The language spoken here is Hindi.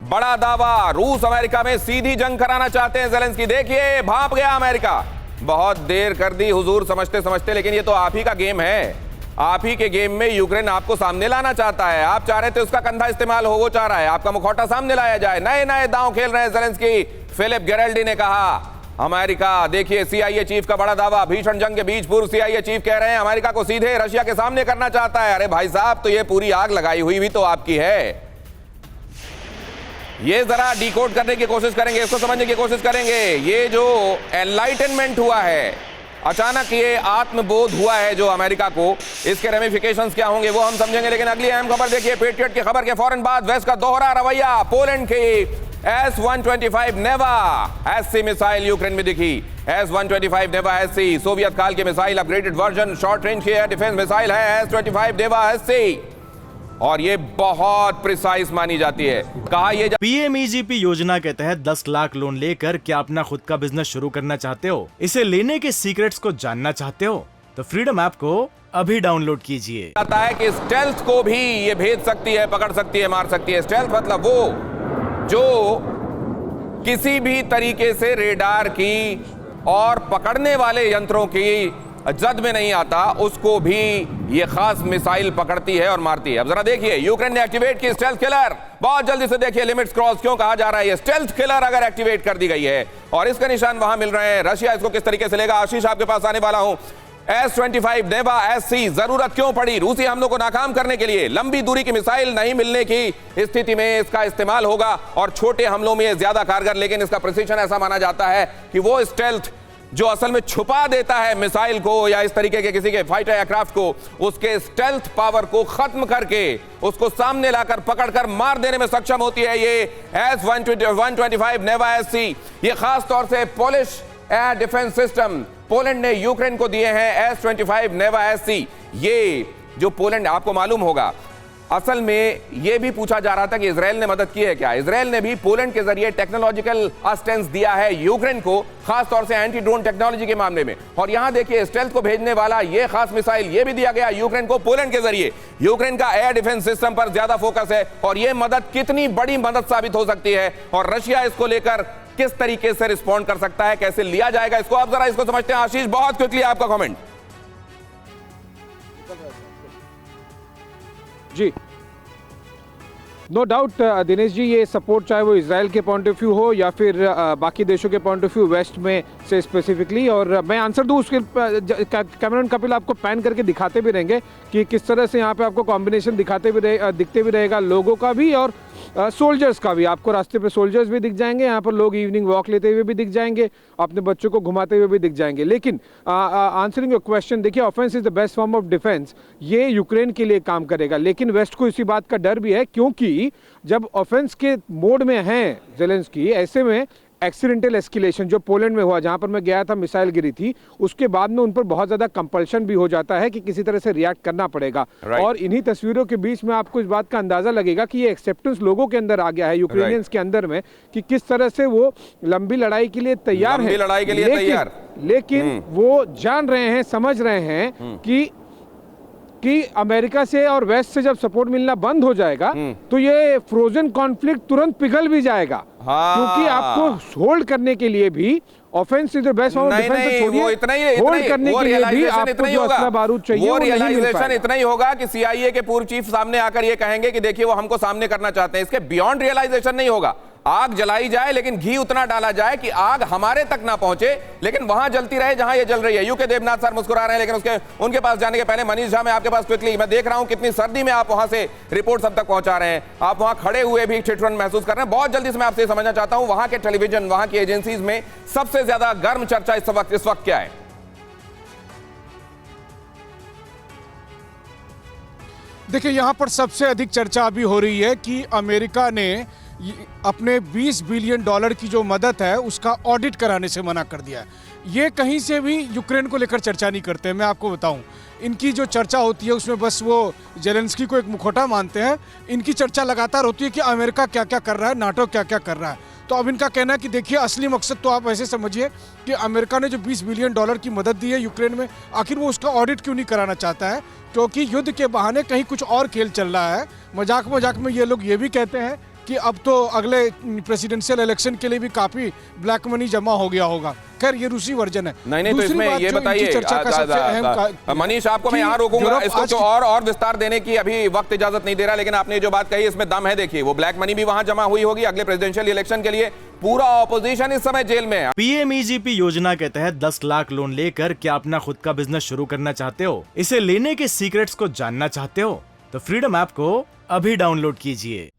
बड़ा दावा, रूस अमेरिका में सीधी जंग कराना चाहते हैं ज़ेलेंस्की। देखिए, भाप गया अमेरिका। बहुत देर कर दी हुजूर समझते समझते, लेकिन ये तो आप ही का गेम है। आप ही के गेम में यूक्रेन आपको सामने लाना चाहता है। आप चाह रहे थे उसका कंधा इस्तेमाल हो, वो चाह रहा है आपका मुखौटा सामने लाया जाए। नए नए दांव खेल रहे हैं ज़ेलेंस्की। फिलिप गेरेल्डी ने कहा अमेरिका, देखिए CIA चीफ का बड़ा दावा, भीषण जंग के बीच पूर्व CIA चीफ कह रहे हैं अमेरिका को सीधे रशिया के सामने करना चाहता है। अरे भाई साहब, तो ये पूरी आग लगाई हुई भी तो आपकी है। ये जरा डिकोड करने की कोशिश करेंगे, इसको समझने की कोशिश करेंगे। ये जो एनलाइटनमेंट हुआ है, अचानक ये आत्मबोध हुआ है जो अमेरिका को, इसके रेमिफिकेशंस क्या होंगे वो हम समझेंगे। लेकिन अगली अहम खबर देखिए, पेट्रियट की खबर के फौरन बाद वेस्ट का दोहरा रवैया। पोलैंड की S-125 नेवा SC मिसाइल यूक्रेन में दिखी। S-125 नेवा SC सोवियत काल के missile upgraded version, short range की एयर डिफेंस मिसाइल है S-25 नेवा SC, और ये बहुत प्रिसाइज मानी जाती है। कहा ये PMEGP योजना के तहत 10 लाख लोन लेकर क्या अपना खुद का बिजनेस शुरू करना चाहते हो? इसे लेने के सीक्रेट्स को जानना चाहते हो? तो फ्रीडम ऐप को अभी डाउनलोड कीजिए। कहता है कि स्टेल्थ को भी ये भेज सकती है, पकड़ सकती है, मार सकती है। स्टेल्थ मतलब वो जो किसी भी तरीके से रेडार की और पकड़ने वाले यंत्रों की जद में नहीं आता, उसको भी ये खास मिसाइल पकड़ती है और मारती है। अब जरा देखिए, यूक्रेन ने एक्टिवेट की स्टेल्थ किलर। बहुत जल्दी से देखिए, लिमिट्स क्रॉस क्यों कहा जा रहा है। ये स्टेल्थ किलर अगर एक्टिवेट कर दी गई है और इसके निशान वहां मिल रहे हैं, रशिया इसको किस तरीके से लेगा? आशीष, आपके पास आने वाला हूं। S-25 नेवा SC जरूरत क्यों पड़ी रूसी हमलों को नाकाम करने के लिए? लंबी दूरी की मिसाइल नहीं मिलने की स्थिति में इसका इस्तेमाल होगा और छोटे हमलों में ज्यादा कारगर, लेकिन इसका प्रिसीजन ऐसा माना जाता है कि वो स्टेल्थ जो असल में छुपा देता है मिसाइल को या इस तरीके के किसी के फाइटर एयरक्राफ्ट को, उसके स्टेल्थ पावर को खत्म करके उसको सामने लाकर पकड़कर मार देने में सक्षम होती है ये S-125 नेवा SC। ये खास तौर से Polish air defence system Poland ने यूक्रेन को दिए हैं S-25 नेवा SC। ये जो पोलैंड, आपको मालूम होगा, असल में ये भी पूछा जा रहा था कि इजराइल ने मदद की है क्या? इजराइल ने भी पोलैंड के जरिए टेक्नोलॉजिकल असिस्टेंस दिया है यूक्रेन को, खास तौर से एंटी ड्रोन टेक्नोलॉजी के मामले में। और यहां देखिए, स्टेल्थ को भेजने वाला ये खास मिसाइल ये भी दिया गया यूक्रेन को पोलैंड के जरिए। यूक्रेन का एयर डिफेंस सिस्टम पर ज्यादा फोकस है और यह मदद कितनी बड़ी मदद साबित हो सकती है और रशिया इसको लेकर किस तरीके से रिस्पॉन्ड कर सकता है, कैसे लिया जाएगा इसको, आप जरा इसको समझते हैं। आशीष, बहुत क्विकली आपका कमेंट। जी, नो डाउट दिनेश जी, ये सपोर्ट चाहे वो इजराइल के पॉइंट ऑफ व्यू हो या फिर बाकी देशों के पॉइंट ऑफ व्यू, वेस्ट में से स्पेसिफिकली, और मैं आंसर दूं उसके कैमरन कपिल आपको पैन करके दिखाते भी रहेंगे कि किस तरह से यहाँ पे आपको कॉम्बिनेशन दिखते भी रहेगा लोगों का भी और सोल्जर्स का भी। आपको रास्ते पे सोल्जर्स भी दिख जाएंगे, यहाँ पर लोग इवनिंग वॉक लेते हुए भी दिख जाएंगे, अपने बच्चों को घुमाते हुए भी दिख जाएंगे। लेकिन आंसरिंग योर क्वेश्चन, देखिए, offence is the best form of defence, ये यूक्रेन के लिए काम करेगा। लेकिन वेस्ट को इसी बात का डर भी है, क्योंकि जब ऑफेंस के मोड में हैं ज़ेलेंस्की, ऐसे में एक्सीडेंटल एस्केलेशन जो पोलैंड में हुआ, जहां पर मैं गया था, मिसाइल गिरी थी, उसके बाद में उन पर बहुत ज्यादा कंपल्शन भी हो जाता है कि किसी तरह से रिएक्ट करना पड़ेगा। और इन्हीं तस्वीरों के बीच में आपको इस बात का अंदाजा लगेगा कि ये एक्सेप्टेंस लोगों के अंदर आ गया है, यूक्रेनियंस के अंदर में, कि किस तरह से वो लंबी लड़ाई के लिए तैयार है। लेकिन वो जान रहे हैं, समझ रहे हैं कि अमेरिका से और वेस्ट से जब सपोर्ट मिलना बंद हो जाएगा तो ये फ्रोजन कॉन्फ्लिक्ट तुरंत पिघल भी जाएगा। क्योंकि आपको होल्ड करने के लिए भी offence is the best form of defence, वो इतना ही होल्ड करने के लिए भी आपको जो असला बारूद चाहिए वो रियलाइजेशन इतना ही होगा कि CIA के पूर्व चीफ सामने आकर ये कहेंगे कि देखिए वो हमको सामने करना चाहते हैं। इसके बियॉन्ड रियलाइजेशन नहीं होगा। आग जलाई जाए लेकिन घी उतना डाला जाए कि आग हमारे तक ना पहुंचे, लेकिन वहां जलती रहे जहां ये जल रही है। यूके देवनाथ सर मुस्कुरा रहे हैं, लेकिन उनके पास जाने के पहले मनीष झा, मैं आपके पास क्विकली, मैं देख रहा हूं कितनी सर्दी में आप वहां से रिपोर्ट सब तक पहुंचा रहे हैं, आप वहां खड़े हुए भी ठिठुरन महसूस कर रहे हैं। बहुत जल्दी से मैं आपसे समझना चाहता हूं, वहां के टेलीविजन, वहां की एजेंसीज में सबसे ज्यादा गर्म चर्चा इस वक्त क्या है? देखिए, यहां पर सबसे अधिक चर्चा अभी हो रही है कि अमेरिका ने अपने $20 बिलियन की जो मदद है उसका ऑडिट कराने से मना कर दिया है। ये कहीं से भी यूक्रेन को लेकर चर्चा नहीं करते हैं। मैं आपको बताऊं, इनकी जो चर्चा होती है उसमें बस वो ज़ेलेंस्की को एक मुखौटा मानते हैं। इनकी चर्चा लगातार होती है कि अमेरिका क्या क्या कर रहा है, नाटो क्या क्या कर रहा है। तो अब इनका कहना है कि देखिए, असली मकसद तो आप ऐसे समझिए कि अमेरिका ने जो $20 बिलियन की मदद दी है यूक्रेन में, आखिर वो उसका ऑडिट क्यों नहीं कराना चाहता है? क्योंकि युद्ध के बहाने कहीं कुछ और खेल चल रहा है। मजाक में ये लोग ये भी कहते हैं कि अब तो अगले प्रेसिडेंशियल इलेक्शन के लिए भी काफी ब्लैक मनी जमा हो गया होगा। खैर ये रूसी वर्जन है। नहीं तो दूसरी इसमें बात ये जो इनकी बताइए चर्चा का सबसे अहम मनीष, आपको मैं कि यहाँ रोकूंगा, यूरोप इसको आज तो और विस्तार देने की अभी वक्त इजाजत नहीं दे रहा, लेकिन आपने जो बात कही इसमें दम है। देखिए वो ब्लैक मनी भी वहां जमा हुई होगी अगले प्रेसिडेंशियल इलेक्शन के लिए। पूरा ऑपोजिशन इस समय जेल में है। पीएमईजीपी योजना के तहत 10 लाख लोन लेकर क्या अपना खुद का बिजनेस शुरू करना चाहते हो? इसे लेने के सीक्रेट्स को जानना चाहते हो? तो फ्रीडम ऐप को अभी डाउनलोड कीजिए।